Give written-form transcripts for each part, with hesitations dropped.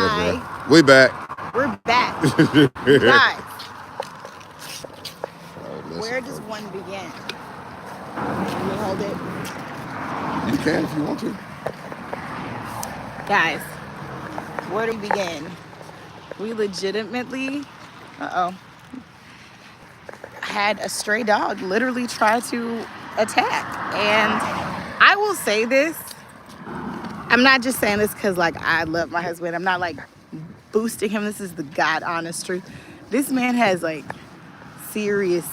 Hi. We back. We're back. Guys, where does one begin? Can you hold it? You can if you want to. Guys, where do we begin? We legitimately, had a stray dog literally try to attack. And I will say this. I'm not just saying this because, like, I love my husband. I'm not, like, boosting him. This is the God honest truth. This man has, like, serious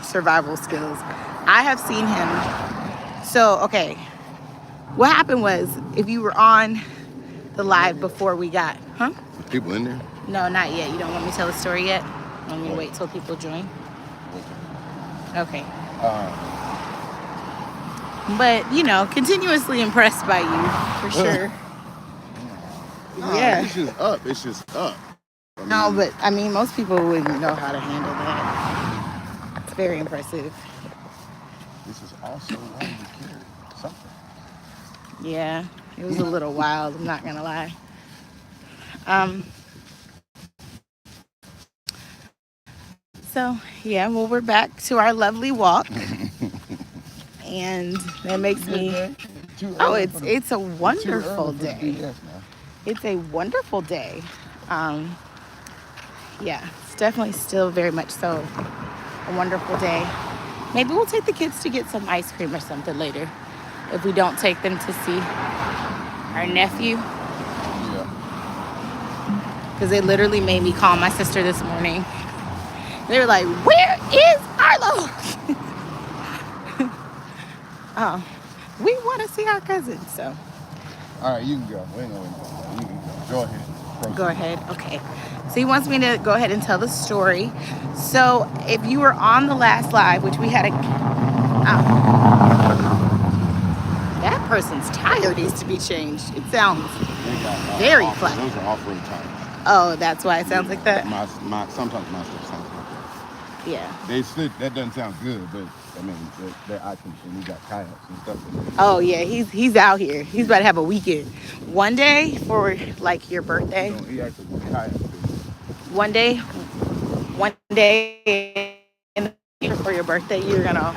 survival skills. I have seen him. So, okay. What happened was, if you were on the live before we got, People in there? No, not yet. You don't want me to tell the story yet? Want me to wait till people join? Okay. But, you know, continuously impressed by you, for sure. Yeah. It's just up. It's just up. I mean, no, but, I mean, most people wouldn't know how to handle that. It's very impressive. This is also why you carry something. Yeah, it was a little wild, I'm not going to lie. So, yeah, well, we're back to our lovely walk. And that makes me... Oh, it's a wonderful day. It's a wonderful day. Yeah, it's definitely still very much so a wonderful day. Maybe we'll take the kids to get some ice cream or something later if we don't take them to see our nephew. Yeah. Because they literally made me call my sister this morning. They were like, "Where is Arlo?" Oh, we want to see our cousin, so. All right, you can go. We ain't gonna wait. You can go. Go ahead. Proceed. Go ahead. Okay. So he wants me to go ahead and tell the story. So if you were on the last live, which we had a... that person's tire needs to be changed. It sounds very flat. Those are off-road tires. Oh, that's why it sounds like that? Sometimes my stuff sounds like that. Yeah. That doesn't sound good, but I mean, I can, and we got kayaks and stuff. Oh yeah, he's out here. He's about to have a weekend. One day for like your birthday. He actually kayaks. One day for your birthday, you're gonna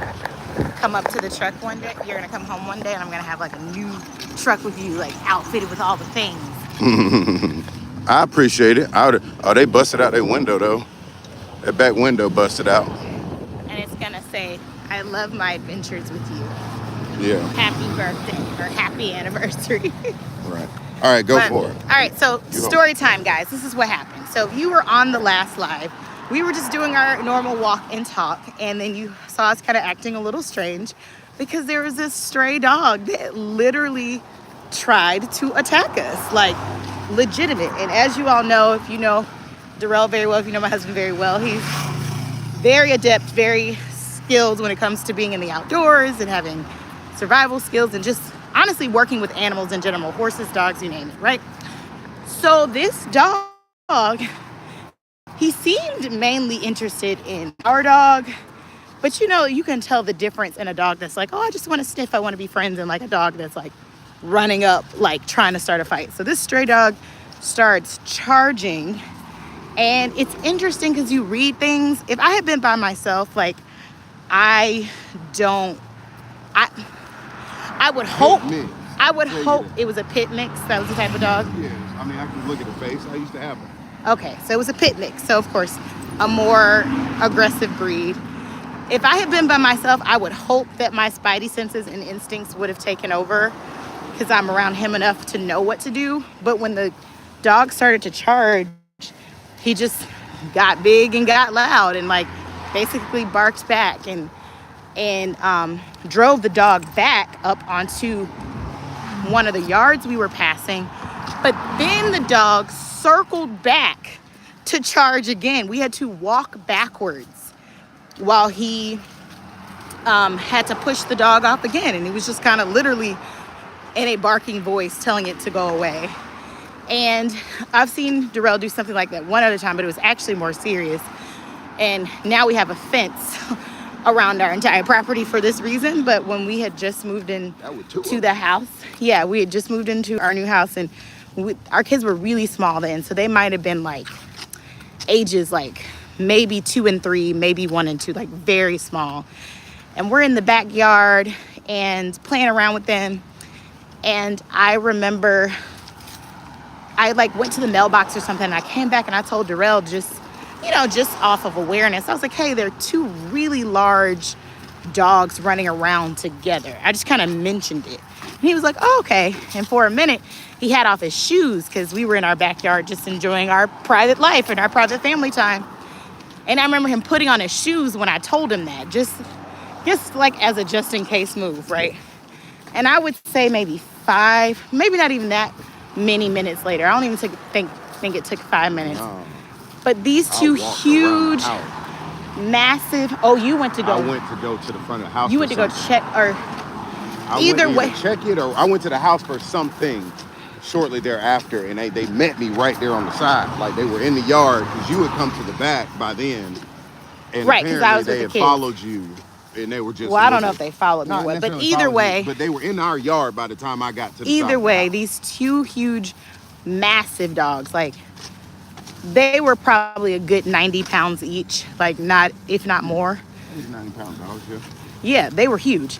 come up to the truck one day. You're gonna come home one day, and I'm gonna have like a new truck with you, like outfitted with all the things. I appreciate it. They busted out their window though. That back window busted out. And it's gonna say, "I love my adventures with you." Yeah. Happy birthday or happy anniversary. Right. All right, go for it. All right, so story time, guys. This is what happened. So if you were on the last live, we were just doing our normal walk and talk, and then you saw us kind of acting a little strange because there was this stray dog that literally tried to attack us, like legitimate. And as you all know, if you know Durrell very well, if you know my husband very well, he's very adept, very skilled when it comes to being in the outdoors and having survival skills and just honestly working with animals in general, horses, dogs, you name it, right? So this dog, he seemed mainly interested in our dog, but you know, you can tell the difference in a dog that's like, "Oh, I just want to sniff, I want to be friends," and like a dog that's like running up, like trying to start a fight. So this stray dog starts charging, and it's interesting because you read things. If I had been by myself, like I would hope it was a pit mix. That was the type of dog. Yeah, I mean, I can look at the face. I used to have them. Okay, so it was a pit mix. So of course, a more aggressive breed. If I had been by myself, I would hope that my spidey senses and instincts would have taken over because I'm around him enough to know what to do. But when the dog started to charge, he just got big and got loud and like basically barked back and drove the dog back up onto one of the yards we were passing. But then the dog circled back to charge again. We had to walk backwards while he had to push the dog off again. And he was just kind of literally in a barking voice telling it to go away. And I've seen Durrell do something like that one other time, but it was actually more serious. And now we have a fence around our entire property for this reason. But when we had just moved in to the house, we had just moved into our new house, and our kids were really small then, so they might have been like ages like maybe 2 and 3, maybe 1 and 2, like very small. And we're in the backyard and playing around with them. And I remember I like went to the mailbox or something, and I came back and I told Durrell, just off of awareness, I was like, hey, there are 2 really large dogs running around together. I just kind of mentioned it. And he was like, oh, okay. And for a minute, he had off his shoes because we were in our backyard just enjoying our private life and our private family time. And I remember him putting on his shoes when I told him that, just like as a just in case move, right? And I would say maybe 5, maybe not even that many minutes later. I don't even think it took 5 minutes. No. But these 2 huge, massive. Oh, you went to go. I went to go to the front of the house. You went to go check, or either way. Check it, or I went to the house for something shortly thereafter, and they met me right there on the side. Like they were in the yard because you had come to the back by then. And right, because I was with the kids. They had followed you, and they were just. Well, I don't know if they followed me, but either way. But they were in our yard by the time I got to the either way, these 2 huge, massive dogs, like they were probably a good 90 pounds each, like not, if not more. 90-pound dogs, yeah. Yeah, they were huge.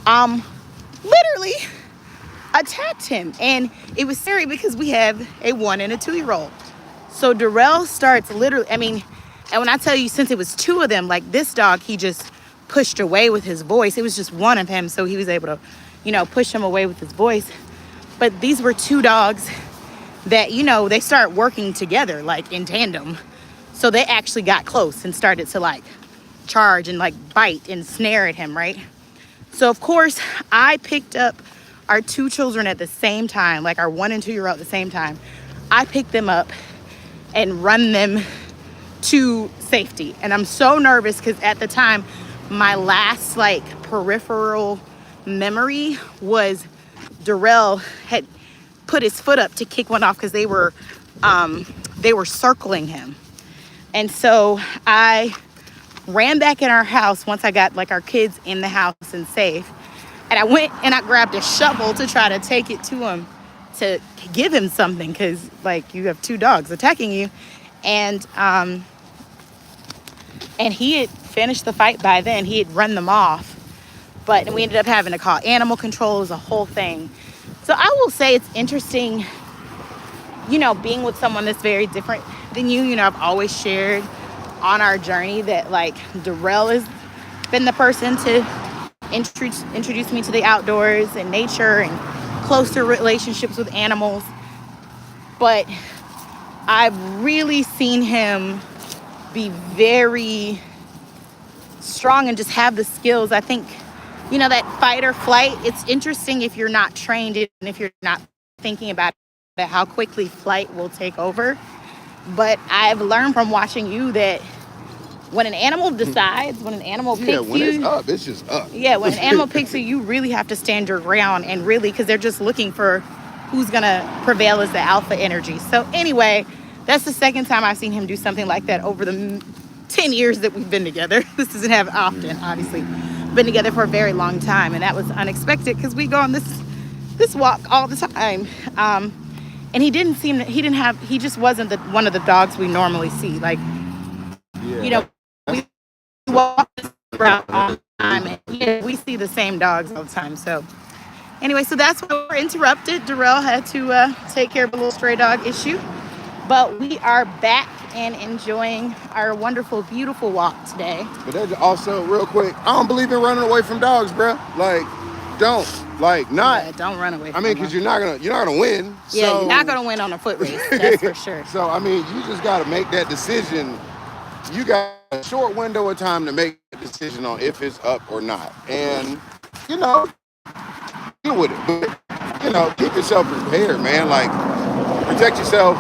Literally attacked him, and it was scary because we have a 1 and a 2-year-old. So Durrell starts literally, and when I tell you, since it was 2 of them, like this dog, he just pushed away with his voice. It was just 1 of him, so he was able to, push him away with his voice. But these were 2 dogs that, they start working together, like in tandem. So they actually got close and started to like charge and like bite and snare at him, right? So of course, I picked up our 2 children at the same time, like our 1 and 2-year-old at the same time. I picked them up and run them to safety. And I'm so nervous because at the time, my last like peripheral memory was Durrell had put his foot up to kick one off because they were circling him. And so I ran back in our house once I got like our kids in the house and safe. And I went and I grabbed a shovel to try to take it to him to give him something because like you have 2 dogs attacking you. And he had finished the fight by then. He had run them off. But we ended up having to call animal control. It was a whole thing. So I will say it's interesting, being with someone that's very different than you. I've always shared on our journey that like Durrell has been the person to introduce me to the outdoors and nature and closer relationships with animals. But I've really seen him be very strong and just have the skills. I think, that fight or flight, it's interesting if you're not trained and if you're not thinking about it, how quickly flight will take over. But I've learned from watching you that when an animal decides, when an animal picks when you, it's up, it's just up. Yeah, when an animal picks you, you really have to stand your ground and really, because they're just looking for who's gonna prevail as the alpha energy. So anyway, that's the second time I've seen him do something like that over the 10 years that we've been together. This doesn't happen often, obviously. Been together for a very long time, and that was unexpected because we go on this walk all the time. And he just wasn't one of the dogs we normally see. Like, we walk around all the time, and we see the same dogs all the time. So anyway, so that's why we're interrupted. Durrell had to take care of a little stray dog issue. But we are back and enjoying our wonderful, beautiful walk today. But that's also, real quick, I don't believe in running away from dogs, bro. Like, don't. Like, not. Yeah, don't run away from them. Because you're not gonna win. Yeah, so, you're not gonna win on a foot race. That's for sure. So, you just gotta make that decision. You got a short window of time to make a decision on if it's up or not. And, deal with it. But, keep yourself prepared, man. Like, protect yourself.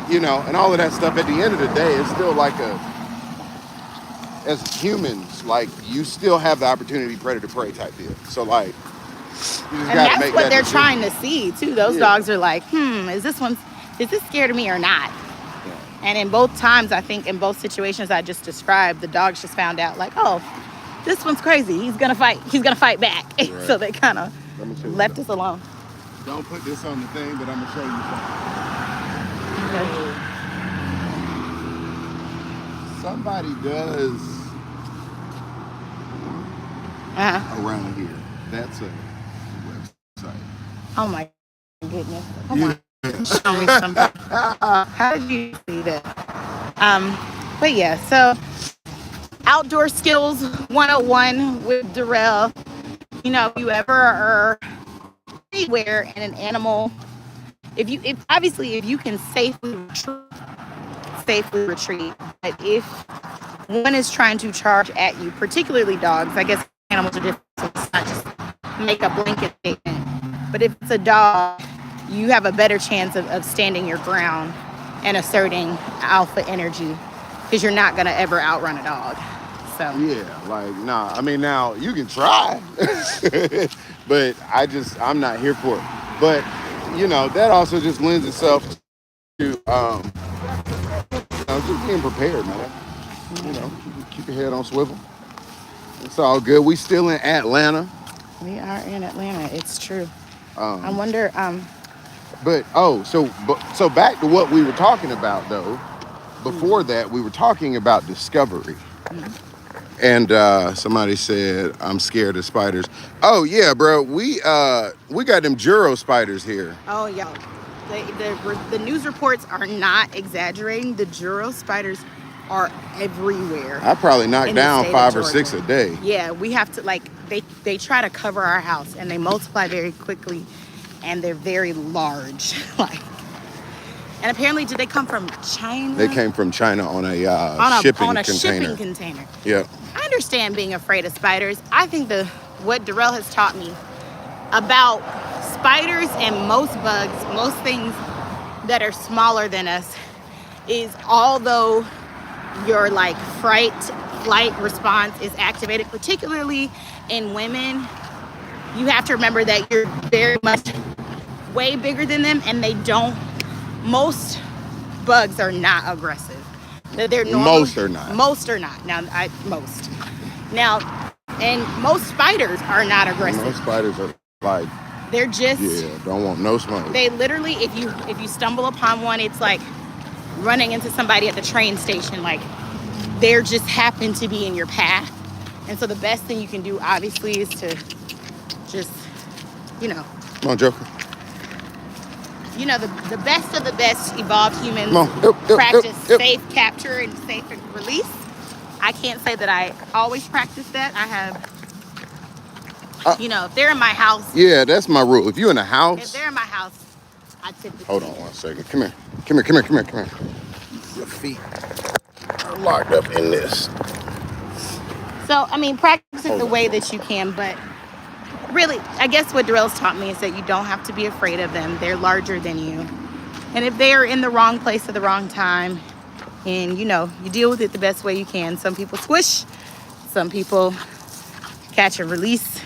And all of that stuff. At the end of the day, it's still like as humans, like you still have the opportunity to be predator-prey type deal. So like, you just and gotta that's make what that they're decision. trying to see too. Those dogs are like, is this scared of me or not? Yeah. And in both times, I think in both situations I just described, the dogs just found out like, oh, this one's crazy. He's gonna fight. He's gonna fight back. Right. So they kind of left us alone. Don't put this on the thing, but I'm gonna show you something. Okay. Somebody does around here. That's a website. Oh my goodness. Come Yeah. on. Show me something. How did you see that? But yeah, so outdoor skills 101 with Durrell. You know, if you ever are anywhere and an animal, if you can safely retreat, but if one is trying to charge at you, particularly dogs, I guess animals are different, so it's not just make a blanket statement. But if it's a dog, you have a better chance of standing your ground and asserting alpha energy because you're not going to ever outrun a dog. So Yeah, like, nah, I mean, now you can try, but I'm not here for it. But, you know, that also just lends itself to, just being prepared, man. You know, keep your head on swivel. It's all good. We still in Atlanta. We are in Atlanta. It's true. I wonder. So back to what we were talking about, though. Before that, we were talking about discovery. And somebody said, I'm scared of spiders. Oh, yeah, bro. We got them Juro spiders here. Oh, yeah. The news reports are not exaggerating. The Juro spiders are everywhere. I probably knock down 5 or 6 a day. Yeah, we have to, like, they try to cover our house, and they multiply very quickly, and they're very large. And apparently, did they come from China? They came from China on a shipping container. Yeah. I understand being afraid of spiders. I think what Durrell has taught me about spiders and most bugs, most things that are smaller than us, is although your like flight response is activated, particularly in women, you have to remember that you're very much way bigger than them, and most bugs are not aggressive. They're normal. Most are not. Most are not. Most. Now, and most spiders are not aggressive. Most spiders are like, they're just, don't want no smoke. They literally, if you stumble upon one, it's like running into somebody at the train station. Like, they're just happen to be in your path. And so the best thing you can do, obviously, is to just, Come on, Joker. The best of the best evolved humans practice safe capture and safe release. I can't say that I always practice that. I have, if they're in my house. Yeah, that's my rule. If you're in a house. If they're in my house, I typically. Hold on 1 second. Come here. Your feet are locked up in this. So, practice it the way that you can, but really, I guess what Durrell's taught me is that you don't have to be afraid of them. They're larger than you. And if they are in the wrong place at the wrong time, and you deal with it the best way you can. Some people squish, some people catch and release.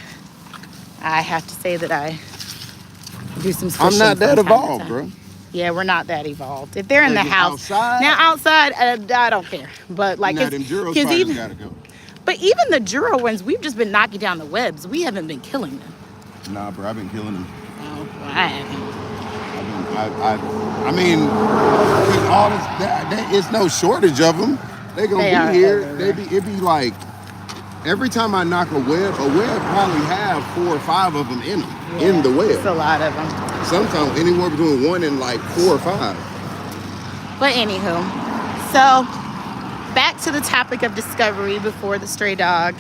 I have to say that I do some squishing. I'm not that evolved, bro. Yeah, we're not that evolved. If they're in the house. Outside, I don't care. But like, them Juro spiders gotta go. But even the Juro ones, we've just been knocking down the webs. We haven't been killing them. Nah, bro, I've been killing them. Oh, well, I haven't. Cause all this, it's no shortage of them. They gonna be here. It be like, every time I knock a web probably have 4 or 5 of them in them, in the web. It's a lot of them. Sometimes anywhere between 1 and like 4 or 5. But anywho, so back to the topic of discovery before the stray dog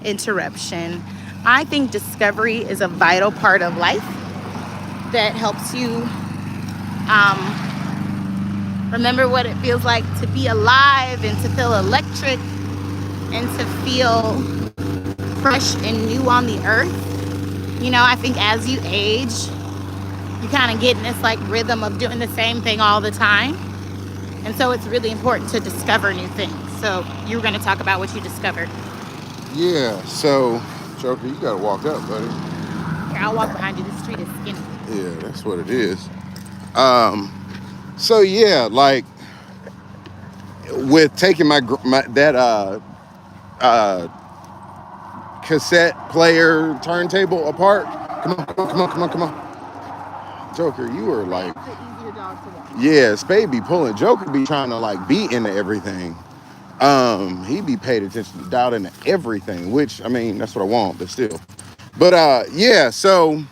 interruption. I think discovery is a vital part of life that helps you remember what it feels like to be alive and to feel electric and to feel fresh and new on the earth. I think as you age, you kind of get in this like rhythm of doing the same thing all the time. And so it's really important to discover new things. So you were going to talk about what you discovered. Yeah, so Joker, you gotta walk up, buddy. Here, I'll walk behind you. This street is skinny. Yeah, that's what it is. So yeah, like with taking my cassette player turntable apart. Come on. Joker, you were like, Spade's the easier dog to walk. yeah, Spade be pulling. Joker be trying to like be into everything. He be paid attention, dialed into everything, which I mean, that's what I want, but still. But yeah, so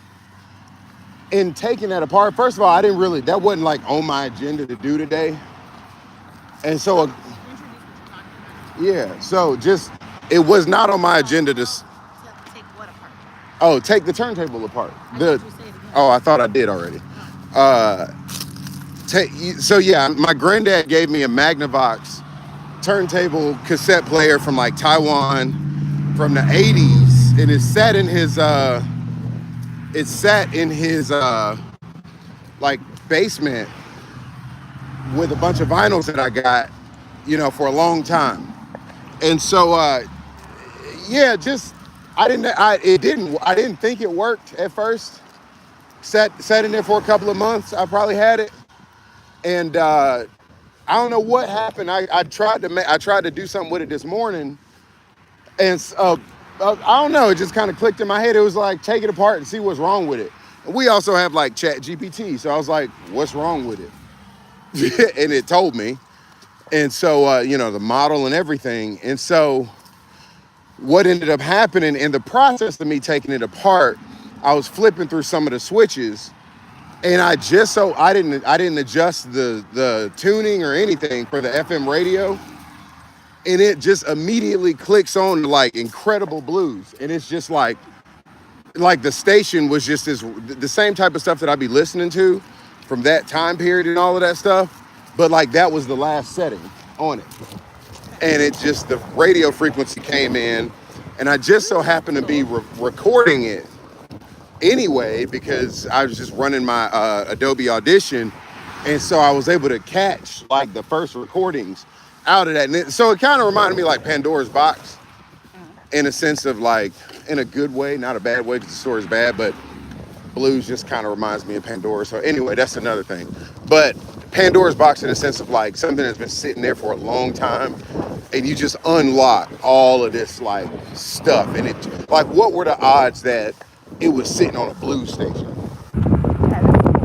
in taking that apart, first of all, I didn't really, that wasn't like on my agenda to do today. And so, Introduce what you're talking about. yeah, so just, it was not on my agenda to, Take what apart? oh, take the turntable apart. I thought you said it again. Oh, I thought I did already. Oh. Uh, so yeah, my granddad gave me a Magnavox turntable cassette player from like Taiwan from the 80s, and it sat in his like basement with a bunch of vinyls that I got, for a long time. And so yeah, just I didn't think it worked at first. Sat in there for a couple of months. I probably had it, and I don't know what happened. I tried to do something with it this morning, and I don't know. It just kind of clicked in my head. It was like, take it apart and see what's wrong with it. And we also have like Chat GPT, so I was like, what's wrong with it? And it told me. And so the model and everything. And so what ended up happening in the process of me taking it apart, I was flipping through some of the switches, and I didn't adjust the tuning or anything for the FM radio, and it just immediately clicks on to like incredible blues, and it's just like the station was just the same type of stuff that I'd be listening to from that time period and all of that stuff, but like that was the last setting on it, and it just, the radio frequency came in, and I just so happened to be recording it anyway because I was just running my Adobe Audition, and so I was able to catch like the first recordings out of that. And so it kind of reminded me like Pandora's Box in a sense of like, in a good way, not a bad way because the story's bad, but blues just kind of reminds me of Pandora. So anyway, that's another thing. But Pandora's Box in a sense of like something that's been sitting there for a long time, and you just unlock all of this like stuff. And it, like, what were the odds that it was sitting on a blues station?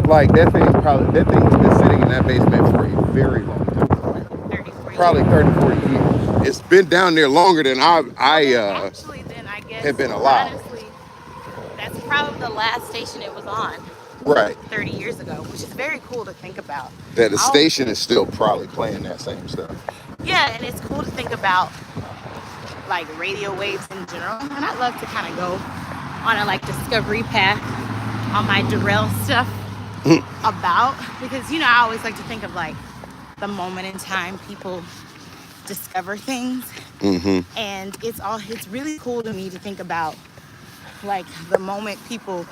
Like that thing's been sitting in that basement for a very long time. 30, 40 Probably 30, 40 years. It's been down there longer than Actually, then I guess have been alive. honestly, that's probably the last station it was on Right. 30 years ago, which is very cool to think about. That the station is still probably playing that same stuff. Yeah, and it's cool to think about like radio waves in general. And I'd love to kind of go on a like discovery path on my Durrell stuff about, because I always like to think of like the moment in time people discover things. Mm-hmm. And it's really cool to me to think about like the moment people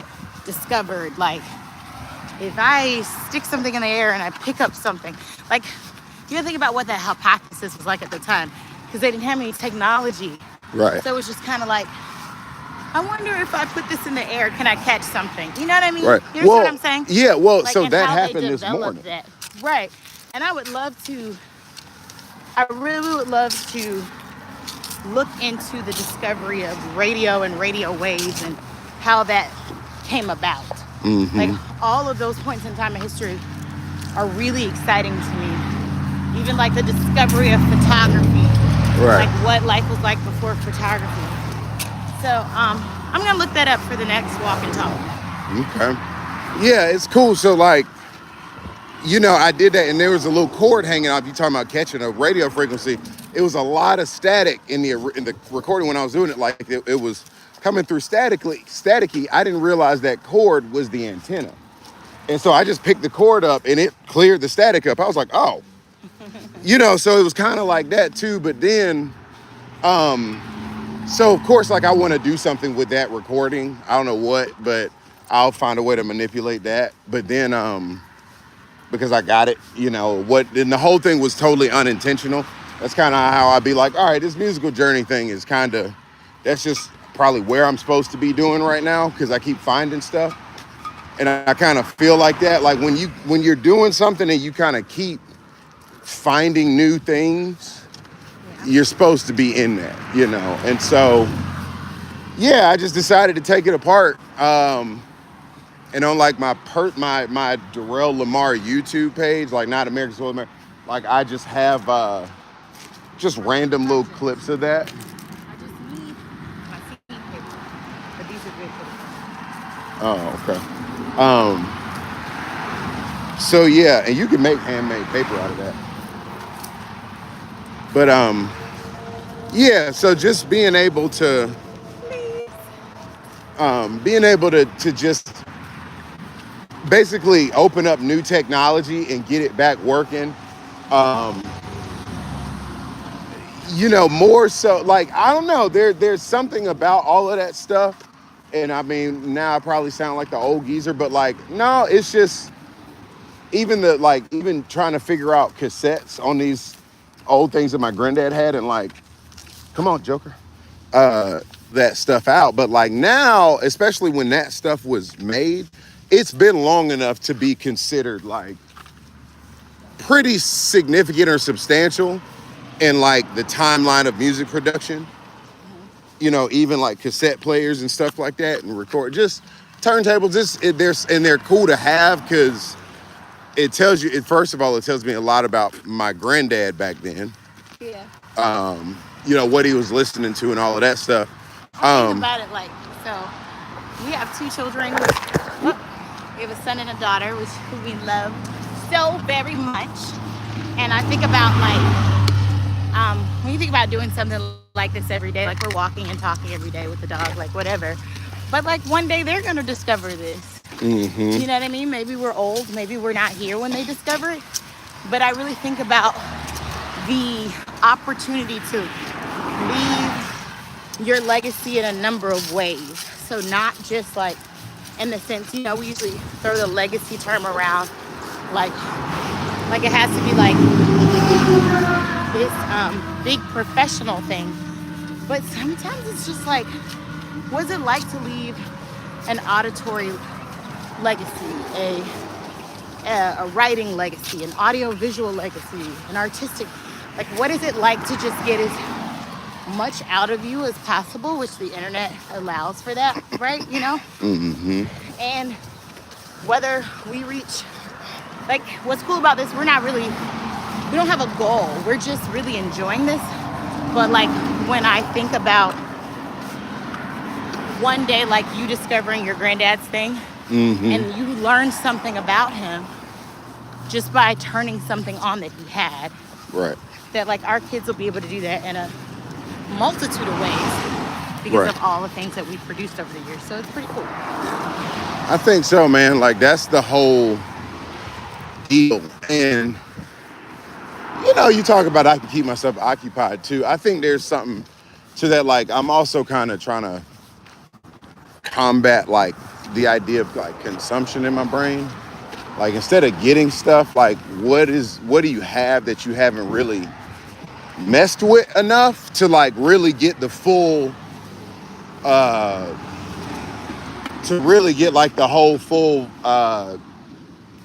discovered, like if I stick something in the air and I pick up something, like you gotta think about what that hypothesis was like at the time, because they didn't have any technology. Right. So it was just kind of like, I wonder if I put this in the air, can I catch something? You know what I mean? Right. You know what I'm saying? Yeah, well, Like, so and that how they happened this developed morning. that. Right. And I really would love to look into the discovery of radio and radio waves and how that came about. Mm-hmm. Like all of those points in time in history are really exciting to me. Even like the discovery of photography. Right. Like what life was like before photography. So I'm gonna look that up for the next walk and talk. Okay. Yeah, it's cool. So like, I did that, and there was a little cord hanging off. You talking about catching a radio frequency? It was a lot of static in the recording when I was doing it. Like it was coming through staticky. I didn't realize that cord was the antenna, and so I just picked the cord up, and it cleared the static up. I was like, oh, so it was kind of like that too. But then, so of course, like I want to do something with that recording. I don't know what, but I'll find a way to manipulate that. But then, because I got it, and the whole thing was totally unintentional. That's kind of how I'd be like, all right, this musical journey thing is that's just probably where I'm supposed to be doing right now, because I keep finding stuff. And I kind of feel like that. Like when you're doing something and you kind of keep finding new things, you're supposed to be in that, And so, yeah, I just decided to take it apart. And And on like my Durrell Lamar YouTube page, like not American Soul America, like I just have just random little clips of that. I just need my seed paper, but these are good for Oh, okay. So yeah, and you can make handmade paper out of that. But yeah, so just please. being able to just basically open up new technology and get it back working. Um, more so like I don't know, there's something about all of that stuff. And I mean, now I probably sound like the old geezer, but like, no, it's just even trying to figure out cassettes on these old things that my granddad had and like, come on, Joker, that stuff out. But like now, especially when that stuff was made, it's been long enough to be considered like pretty significant or substantial in like the timeline of music production. Even like cassette players and stuff like that, and record just turntables. They're cool to have because it tells you. First of all, it tells me a lot about my granddad back then. Yeah. What he was listening to and all of that stuff. I think about it like so. We have 2 children. We have a son and a daughter, who we love so very much. And I think about when you think about doing something like this every day, like we're walking and talking every day with the dog, like whatever. But like one day they're gonna discover this. Mm-hmm. You know what I mean? Maybe we're old, maybe we're not here when they discover it. But I really think about the opportunity to leave your legacy in a number of ways. So not just like in the sense, we usually throw the legacy term around like it has to be like this big professional thing. But sometimes it's just like, what's it like to leave an auditory legacy, a writing legacy, an audio-visual legacy, an artistic, like what is it like to just get as much out of you as possible, which the internet allows for that, right? Mm-hmm. And whether we reach, like what's cool about this, we don't have a goal. We're just really enjoying this. But like when I think about one day, like you discovering your granddad's thing, and you learn something about him just by turning something on that he had. Right. That like our kids will be able to do that in a multitude of ways because of all the things that we've produced over the years. So it's pretty cool. I think so, man. Like that's the whole deal. And you talk about I can keep myself occupied too. I think there's something to that. Like I'm also kind of trying to combat like the idea of like consumption in my brain. Like instead of getting stuff, like what do you have that you haven't really messed with enough to like really get the full to really get like the whole full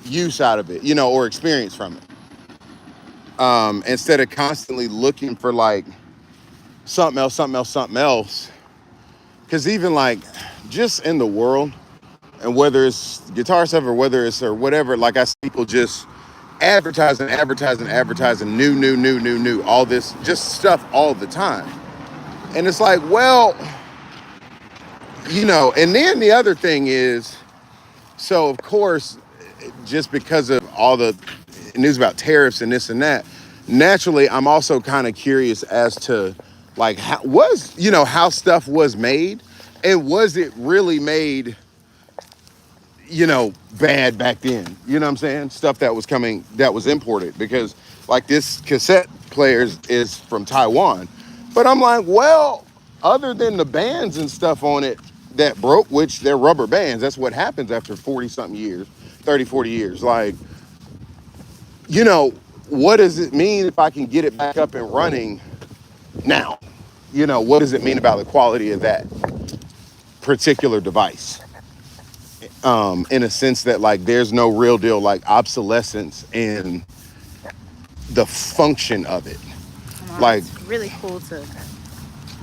use out of it, or experience from it. Instead of constantly looking for like something else. Because even like just in the world, and whether it's guitar stuff or whether it's or whatever, like I see people just advertising, new, all this just stuff all the time. And it's like, well, and then the other thing is, so of course, just because of all the news about tariffs and this and that, naturally, I'm also kind of curious as to like how stuff was made, and was it really made, bad back then? You know what I'm saying? Stuff that was imported, because like this cassette player is from Taiwan. But I'm like, well, other than the bands and stuff on it that broke, which they're rubber bands, that's what happens after 40 something years, 30, 40 years. Like, what does it mean if I can get it back up and running now? What does it mean about the quality of that particular device? In a sense that like there's no real deal like obsolescence in the function of it. Well, Like it's really cool to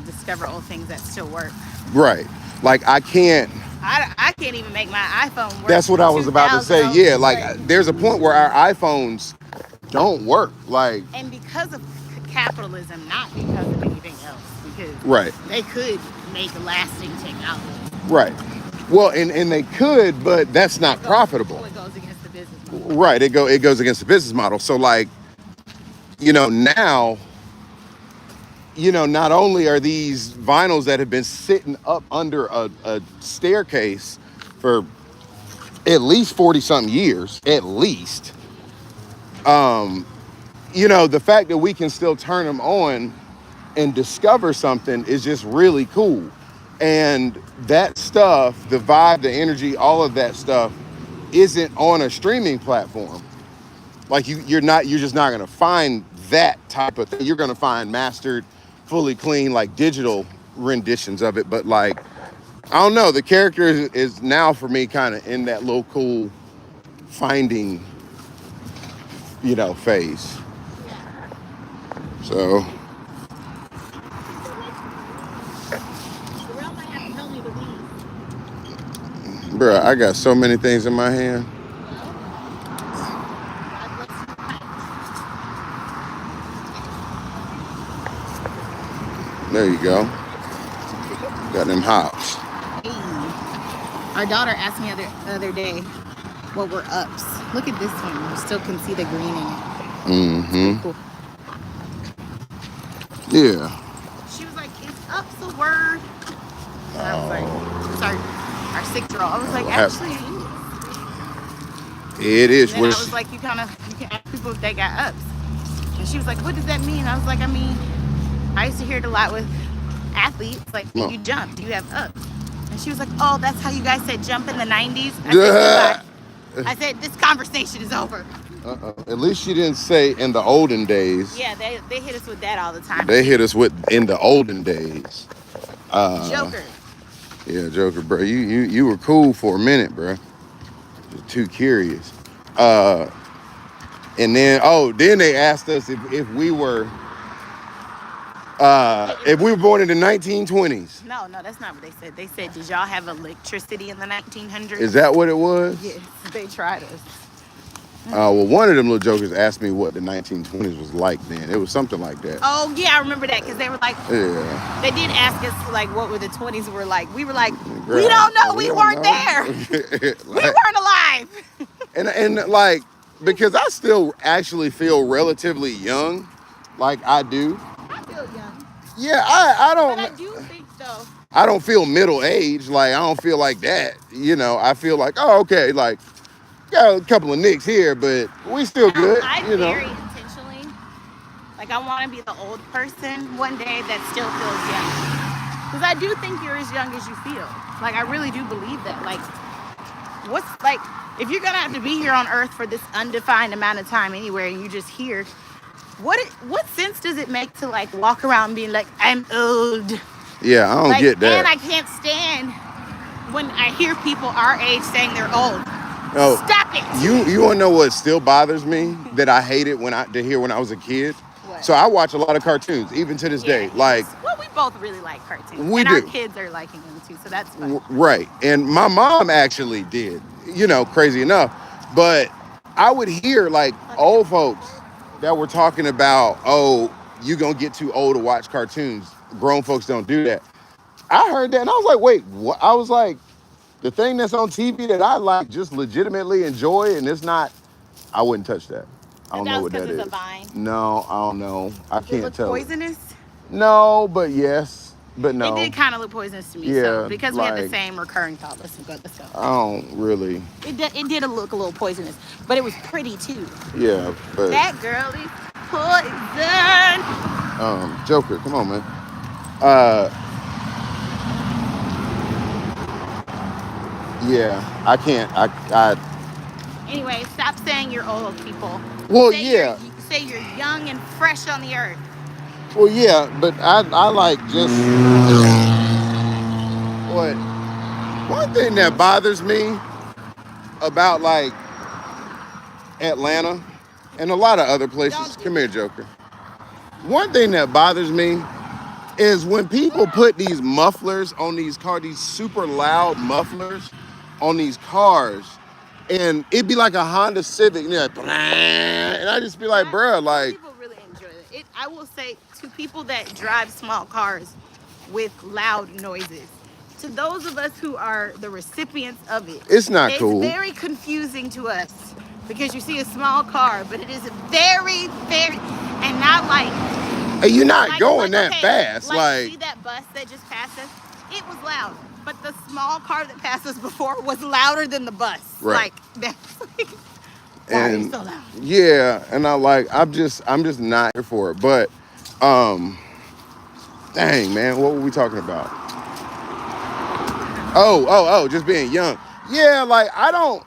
discover old things that still work. right. Like I can't. I can't even make my iPhone work That's what from I was about to say. 2000. Yeah, like Like, there's a point where our iPhones don't work. Like and because of capitalism, not because of anything else, because right, they could make lasting technology. right. Well, and they could, but that's not profitable. It goes against the business model. Right. It goes against the business model. So like, now, not only are these vinyls that have been sitting up under a staircase for at least 40 something years, at least, the fact that we can still turn them on and discover something is just really cool. And that stuff, the vibe, the energy, all of that stuff isn't on a streaming platform. Like you're just not going to find that type of thing. You're going to find mastered, fully clean, like digital renditions of it. But like, I don't know, the character is now for me kind of in that little cool finding, phase. So, Durrell might have to tell me the lead. bruh, I got so many things in my hand. God bless you. There you go. Got them hops. Hey. Our daughter asked me the other day what were ups. Look at this one. You still can see the green in it. Mm-hmm. Cool. Yeah. She was like, "Is ups a word?" And I was like, "It's our 6-year-old." I was like, "Actually, it is. And then I was like, you can ask people if they got ups. And she was like, "What does that mean?" I was like, I used to hear it a lot with athletes, like, when you jump, do you have ups? And she was like, "Oh, that's how you guys said jump in the 90s?" I said, "This conversation is over." At least she didn't say in the olden days. Yeah, they hit us with that all the time. They hit us with in the olden days. Joker. Yeah, Joker, bro. You were cool for a minute, bro. Just too curious. And then they asked us if we were born in the 1920s. No, that's not what they said. They said, "Did y'all have electricity in the 1900s?" Is that what it was? Yes, they tried us. Well, one of them little jokers asked me what the 1920s was like then. It was something like that. Oh, yeah, I remember that, because they were like, yeah. They did ask us, like, what were the 20s were like. We were like, we don't know. We weren't there. We weren't alive. and like, because I still actually feel relatively young, like I do. I feel young. Yeah, I don't. But I do think, though. I don't feel middle aged. Like, I don't feel like that. I feel like, oh, okay, like, got a couple of nicks here, but we still good. I very intentionally, like, I want to be the old person one day that still feels young. Because I do think you're as young as you feel. Like, I really do believe that. Like, if you're going to have to be here on Earth for this undefined amount of time anywhere, and you just here, what sense does it make to, like, walk around being like, I'm old? Yeah, I don't get that. And I can't stand when I hear people our age saying they're old. Oh, stop it. You want to know what still bothers me that I hated to hear when I was a kid? What? So I watch a lot of cartoons, even to this day. Like, well, we both really like cartoons. We and do. Our kids are liking them too, so that's fun. Right. And my mom actually did, crazy enough. But I would hear like old folks that were talking about, oh, you gonna get too old to watch cartoons. Grown folks don't do that. I heard that and I was like, wait, what? I was like, the thing that's on TV that I like just legitimately enjoy, and it's not, I wouldn't touch that. I don't know what that is. It's a vine. No, I don't know. I can't tell. Poisonous? No, but yes, but no. It did kind of look poisonous to me. Yeah, so because we have the same recurring thought. Let's go. I don't really. It did look a little poisonous, but it was pretty too. Yeah, but that girl is poison. Joker, come on, man. Yeah, I can't. Anyway, stop saying you're old, people. Well, Say you're young and fresh on the earth. Well, yeah, but I like just what one thing that bothers me about like Atlanta and a lot of other places. Come here, Joker. One thing that bothers me is when people put these mufflers on these cars, these super loud mufflers on these cars, and it'd be like a Honda Civic, and, like, and I just be like, bruh, Some like, people really enjoy it. I will say to people that drive small cars with loud noises, to those of us who are the recipients of it, it's not it's cool. very confusing to us because you see a small car, but it is very, very, and not like, And you're not going that okay, fast. see that bus that just passed us? It was loud, but the small car that passed us before was louder than the bus. Right. Like, that's like, why are you so loud? Yeah, and I'm just not here for it. But dang man, what were we talking about? Just being young. Yeah, like I don't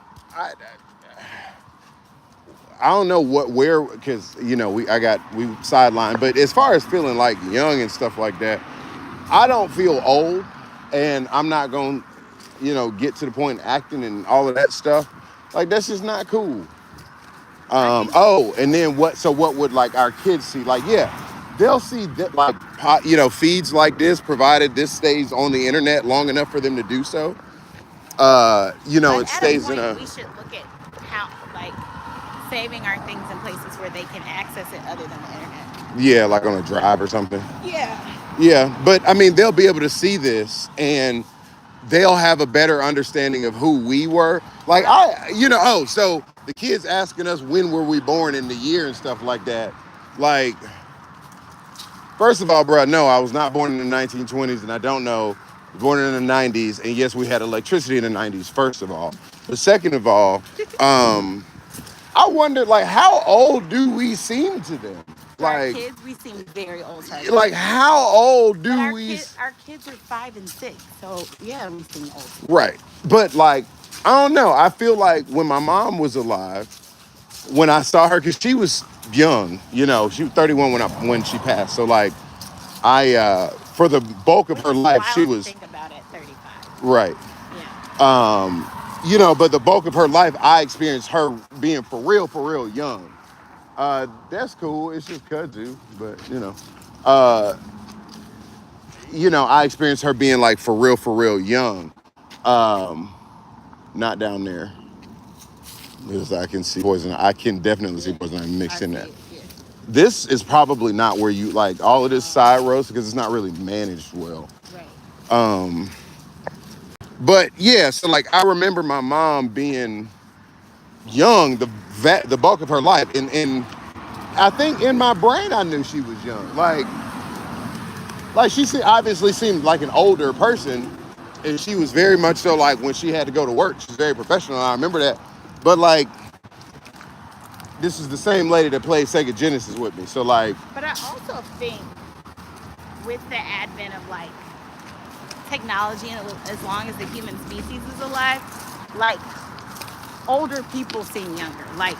know where, because we sidelined. But as far as feeling like young and stuff like that, I don't feel old, and I'm not gonna get to the point of acting and all of that stuff. Like, that's just not cool. And then what? So what would like our kids see? Like, yeah, they'll see that, like, feeds like this, provided this stays on the internet long enough for them to do so. But it stays in a. we should look at how, like, saving our things in places where they can access it other than the internet. Yeah, like on a drive or something. Yeah. Yeah, but I mean, they'll be able to see this, and they'll have a better understanding of who we were. Like, so the kids asking us when were we born in the year and stuff like that. Like, first of all, bro, no, I was not born in the 1920s, and I don't know. Born in the 90s, and yes, we had electricity in the 90s, first of all. But second of all, I wonder, like, how old do we seem to them? For our Like, kids, we seem very old. like, how old do our we? Our kids are 5 and 6, so yeah, we seem old. Right, but like, I don't know. I feel like when my mom was alive, when I saw her, because she was young, she was 31 when she passed. So like, for the bulk of her life, she was. Think about it, 35. Right. Yeah. But the bulk of her life, I experienced her being for real young. That's cool. It's just kudzu, but I experienced her being like for real young. Not down there, because I can see poison. I can definitely see poison mixed in that. Yeah. This is probably not where you like all of this side roast, because it's not really managed well. Right. But yeah, so like I remember my mom being young the bulk of her life, and I think in my brain I knew she was young. Like she obviously seemed like an older person, and she was very much so, like, when she had to go to work, she's very professional. I remember that. But like, this is the same lady that played Sega Genesis with me. So like, but I also think with the advent of like technology, and as long as the human species is alive, like, older people seem younger. Like,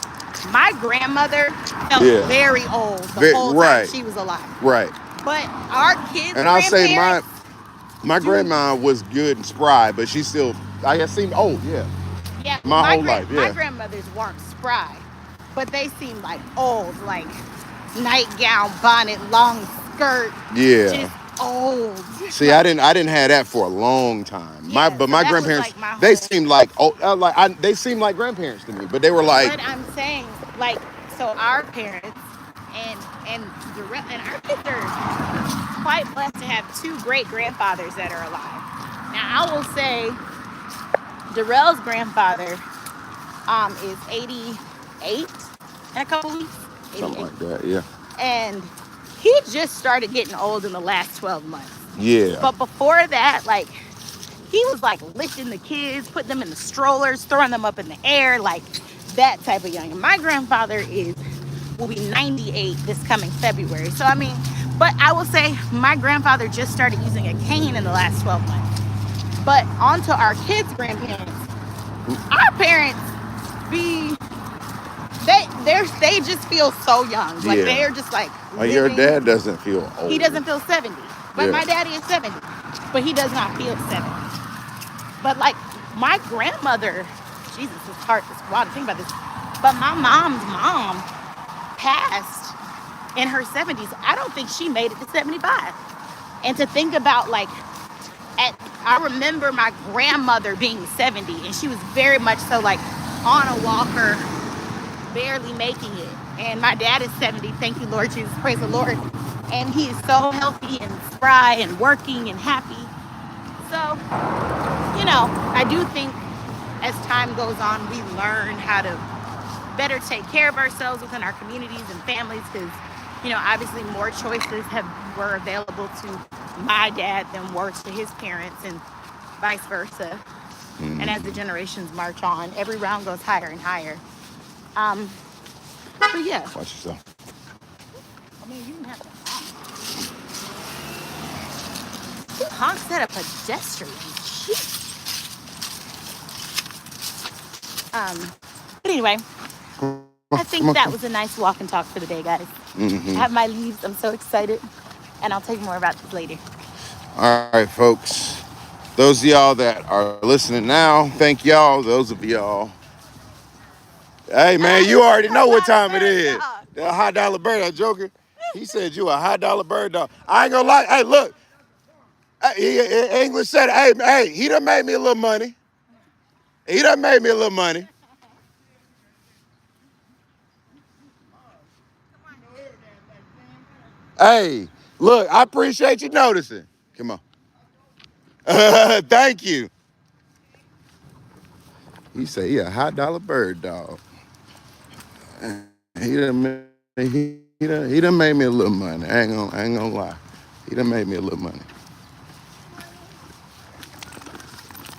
my grandmother felt very old the whole time she was alive. Right. But our kids, and I'll say my grandma was good and spry, but she still, I guess, seemed old. Yeah. Yeah. My whole life. Yeah. My grandmothers weren't spry, but they seemed like old, like nightgown, bonnet, long skirt. Yeah. Just old. See, I didn't have that for a long time. Yeah, my grandparents, like they seemed like old, they seemed like grandparents to me, but they were like. But I'm saying, like, so our parents and Durrell and our kids are quite blessed to have 2 great grandfathers that are alive. Now, I will say, Durrell's grandfather is 88 in a couple weeks. 88. Something like that, yeah. And he just started getting old in the last 12 months. Yeah. But before that, like, he was like lifting the kids, putting them in the strollers, throwing them up in the air, like that type of young. And my grandfather will be 98 this coming February. So I mean, but I will say my grandfather just started using a cane in the last 12 months. But onto our kids' grandparents, our parents they just feel so young. Like, they're just like your dad doesn't feel old. He doesn't feel 70. But my daddy is 70. But he does not feel 70. But like my grandmother, Jesus, it's hard to think about this. But my mom's mom passed in her 70s. I don't think she made it to 75. And to think about like, I remember my grandmother being 70 and she was very much so like on a walker, barely making it. And my dad is 70, thank you Lord Jesus, praise the Lord. And he is so healthy and spry and working and happy. So, you know, I do think as time goes on, we learn how to better take care of ourselves within our communities and families, because, you know, obviously more choices were available to my dad than were to his parents, and vice versa. And as the generations march on, every round goes higher and higher. But yeah. Watch yourself. I mean, you didn't have to honk. Who honks at a pedestrian? Jeez. But anyway, I think that was a nice walk and talk for the day, guys. I have my leaves. I'm so excited. And I'll tell you more about this later. All right, folks. Those of y'all that are listening now, thank y'all. Those of y'all. Hey, man, you already know what time it is. The $100 bird dog, Joker. He said you a $100 bird dog. I ain't gonna lie. Hey, look. English said, hey, he done made me a little money. He done made me a little money. Hey, look, I appreciate you noticing. Come on. Thank you. He said he a $100 bird dog. He done made me a little money. I ain't gonna lie. He done made me a little money.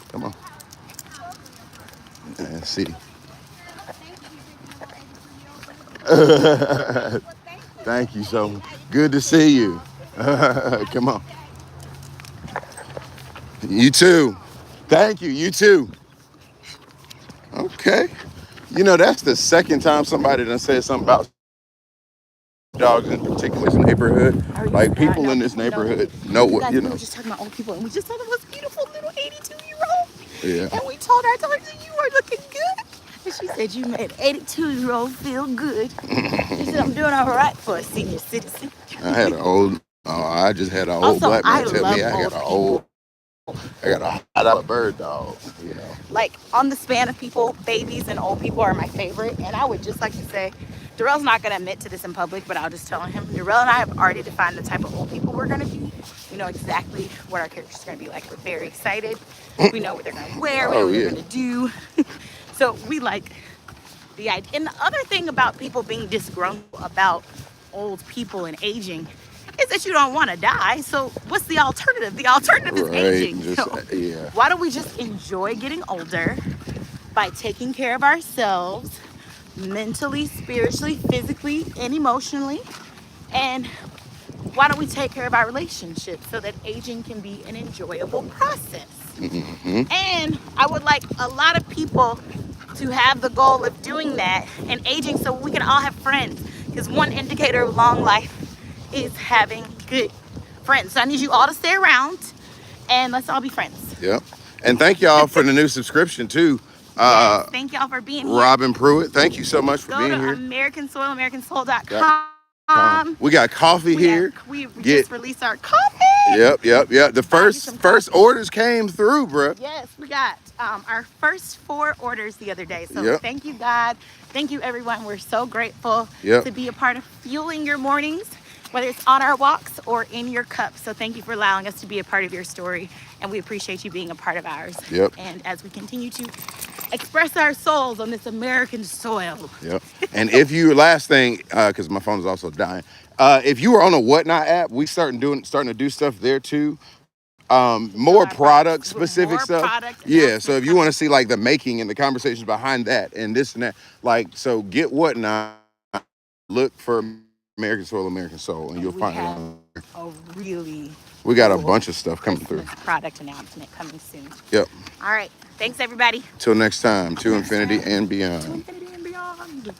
Come on. Let's see. Thank you so much. Good to see you. Come on. You too. Thank you. You too. Okay. You know, that's the second time somebody done said something about dogs in particular in this neighborhood. Like people in this neighborhood know what, you know. We were just talking about old people, and we just saw the most beautiful little 82-year-old. Yeah. And we told our daughter, you are looking good. And she said, you made an 82-year-old feel good. She said, I'm doing all right for a senior citizen. I just had an old black man tell me I got a $100 bird dog, you know. Like, on the span of people, babies and old people are my favorite. And I would just like to say, Durrell's not going to admit to this in public, but I'll just tell him, Durrell and I have already defined the type of old people we're going to be. We know exactly what our character's going to be like. We're very excited. We know what they're going to wear, what they're going to do. So we like the idea. And the other thing about people being disgruntled about old people and aging is that you don't want to die. So what's the alternative? The alternative is aging. Why don't we just enjoy getting older by taking care of ourselves mentally, spiritually, physically, and emotionally? And why don't we take care of our relationships so that aging can be an enjoyable process? And I would like a lot of people to have the goal of doing that and aging so we can all have friends. Because one indicator of long life is having good friends. So I need you all to stay around and let's all be friends. Yep. And thank y'all for the new subscription too. Yes, thank y'all for being here. Robin Pruitt, thank you so much for being here. Go to American Soil, AmericanSoil.com. We got coffee here. We just released our coffee. Yep. The first orders came through, bro. Yes, we got our first 4 orders the other day. So thank you, God. Thank you, everyone. We're so grateful to be a part of fueling your mornings, whether it's on our walks or in your cup. So thank you for allowing us to be a part of your story. And we appreciate you being a part of ours. And as we continue to express our souls on this American soil. And if you, last thing, because my phone is also dying. If you were on a Whatnot app, we starting to do stuff there too. More product specific stuff. So if you want to see like the making and the conversations behind that and this and that, like, so get Whatnot, look for American Soil, American Soul, and you'll find it on there. We got a bunch of stuff coming through. Product announcement coming soon. All right. Thanks, everybody. Till next time, to infinity and beyond. To infinity and beyond.